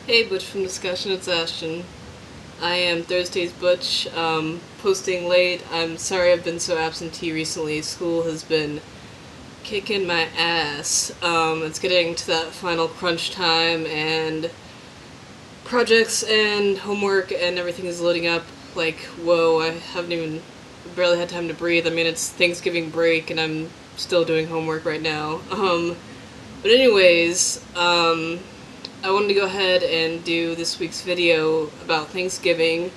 Hey Butch from Discussion, it's Ashton. I am Thursday's Butch, posting late. I'm sorry I've been so absentee recently. School has been kicking my ass. It's getting to that final crunch time and projects and homework and everything is loading up. Like, whoa, I haven't even barely had time to breathe. I mean, it's Thanksgiving break and I'm still doing homework right now. But anyways, I wanted to go ahead and do this week's video about Thanksgiving,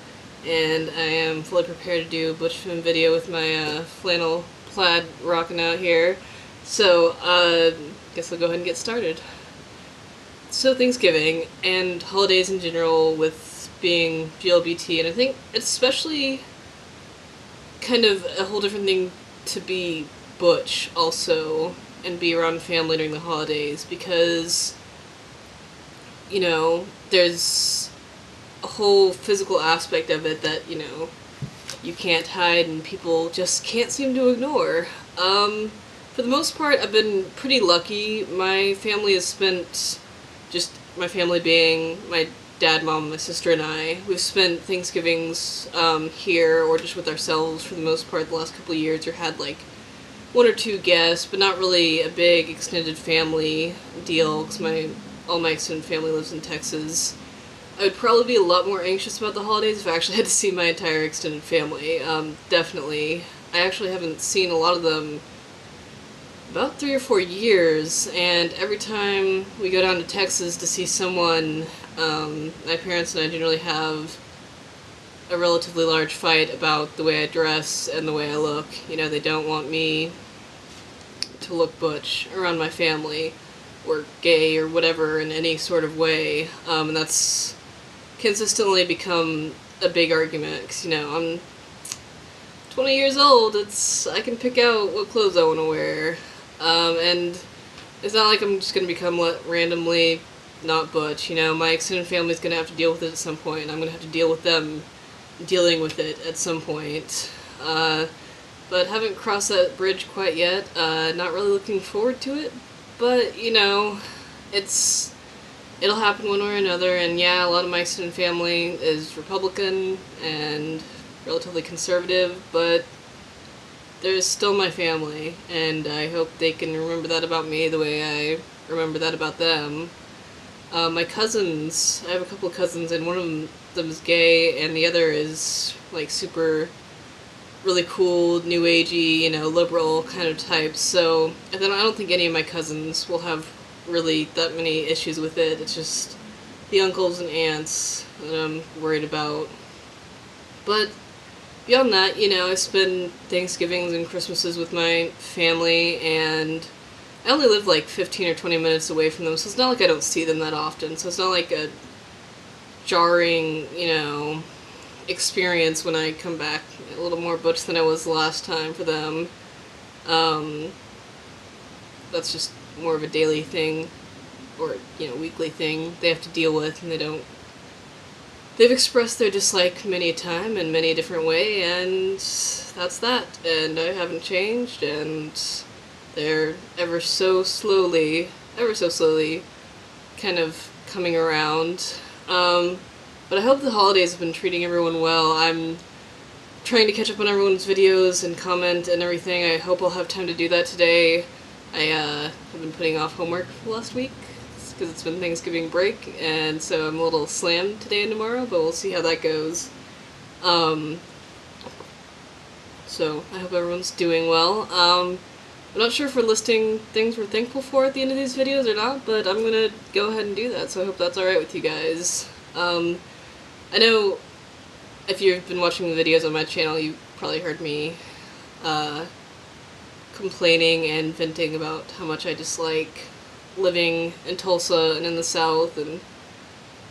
and I am fully prepared to do a Butch Film video with my flannel plaid rocking out here. So, guess I'll go ahead and get started. So Thanksgiving, and holidays in general with being GLBT, and I think it's especially kind of a whole different thing to be Butch also, and be around family during the holidays, because you know, there's a whole physical aspect of it that, you know, you can't hide and people just can't seem to ignore. For the most part, I've been pretty lucky. My family has spent, just my family being my dad, mom, my sister, and I, we've spent Thanksgivings here or just with ourselves for the most part the last couple of years, or had like one or two guests, but not really a big extended family deal, because all my extended family lives in Texas. I would probably be a lot more anxious about the holidays if I actually had to see my entire extended family. Definitely. I actually haven't seen a lot of them about 3 or 4 years, and every time we go down to Texas to see someone, my parents and I generally have a relatively large fight about the way I dress and the way I look. You know, they don't want me to look butch around my family, or gay, or whatever, in any sort of way, and that's consistently become a big argument, because, you know, I'm 20 years old, I can pick out what clothes I want to wear, and it's not like I'm just going to become randomly not butch, you know, my extended family's going to have to deal with it at some point, and I'm going to have to deal with them dealing with it at some point, but haven't crossed that bridge quite yet, not really looking forward to it. But, you know, it'll happen one way or another, and yeah, a lot of my extended family is Republican and relatively conservative, but they're still my family, and I hope they can remember that about me the way I remember that about them. My cousins, I have a couple of cousins, and one of them is gay, and the other is, like, super really cool, new agey, you know, liberal kind of type, so and then I don't think any of my cousins will have really that many issues with it. It's just the uncles and aunts that I'm worried about. But beyond that, you know, I spend Thanksgivings and Christmases with my family, and I only live like 15 or 20 minutes away from them, so it's not like I don't see them that often, so it's not like a jarring, you know, experience when I come back a little more butch than I was the last time for them. That's just more of a daily thing, or, you know, weekly thing they have to deal with, and they've expressed their dislike many a time in many a different way, and that's that, and I haven't changed, and they're ever so slowly kind of coming around. But I hope the holidays have been treating everyone well. I'm trying to catch up on everyone's videos and comment and everything. I hope I'll have time to do that today. I have been putting off homework for the last week because it's been Thanksgiving break, and so I'm a little slammed today and tomorrow, but we'll see how that goes. So I hope everyone's doing well. I'm not sure if we're listing things we're thankful for at the end of these videos or not, but I'm gonna go ahead and do that, so I hope that's alright with you guys. I know if you've been watching the videos on my channel, you probably heard me complaining and venting about how much I dislike living in Tulsa and in the South, and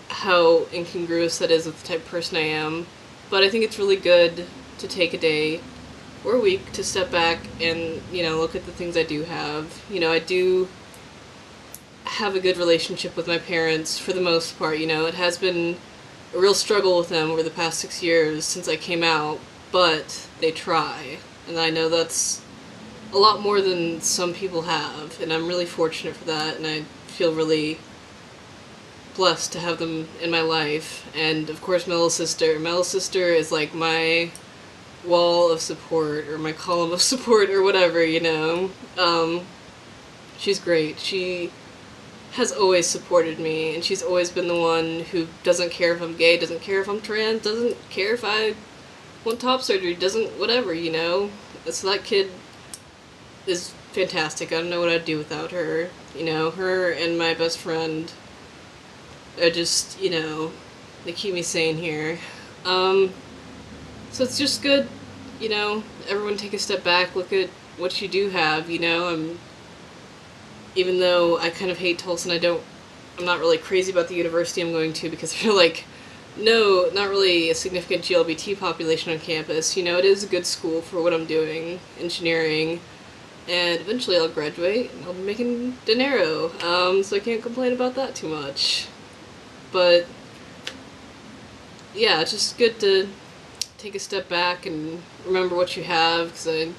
how incongruous that is with the type of person I am. But I think it's really good to take a day or a week to step back and, you know, look at the things I do have. You know, I do have a good relationship with my parents for the most part. You know, it has been a real struggle with them over the past 6 years since I came out, but they try, and I know that's a lot more than some people have, and I'm really fortunate for that, and I feel really blessed to have them in my life. And of course my little sister. My little sister is like my wall of support, or my column of support, or whatever, you know. She's great. She has always supported me, and she's always been the one who doesn't care if I'm gay, doesn't care if I'm trans, doesn't care if I want top surgery, doesn't whatever, you know. So that kid is fantastic. I don't know what I'd do without her. You know, her and my best friend are just, you know, they keep me sane here. So it's just good, you know, everyone take a step back, look at what you do have, you know. Even though I kind of hate Tulsa and I'm not really crazy about the university I'm going to, because they're like, no, not really a significant GLBT population on campus. You know, it is a good school for what I'm doing, engineering, and eventually I'll graduate and I'll be making dinero, so I can't complain about that too much. But yeah, it's just good to take a step back and remember what you have, because I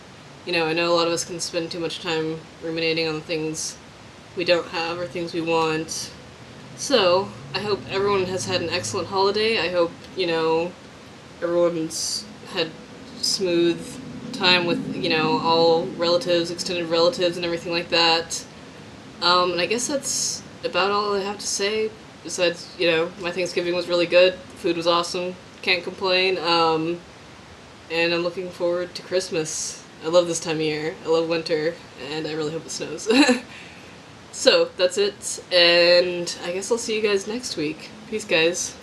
know a lot of us can spend too much time ruminating on the things we don't have or things we want. So, I hope everyone has had an excellent holiday. I hope, you know, everyone's had smooth time with, you know, all relatives, extended relatives, and everything like that. And I guess that's about all I have to say. Besides, you know, my Thanksgiving was really good. Food was awesome. Can't complain. And I'm looking forward to Christmas. I love this time of year. I love winter, and I really hope it snows. So, that's it, and I guess I'll see you guys next week. Peace, guys.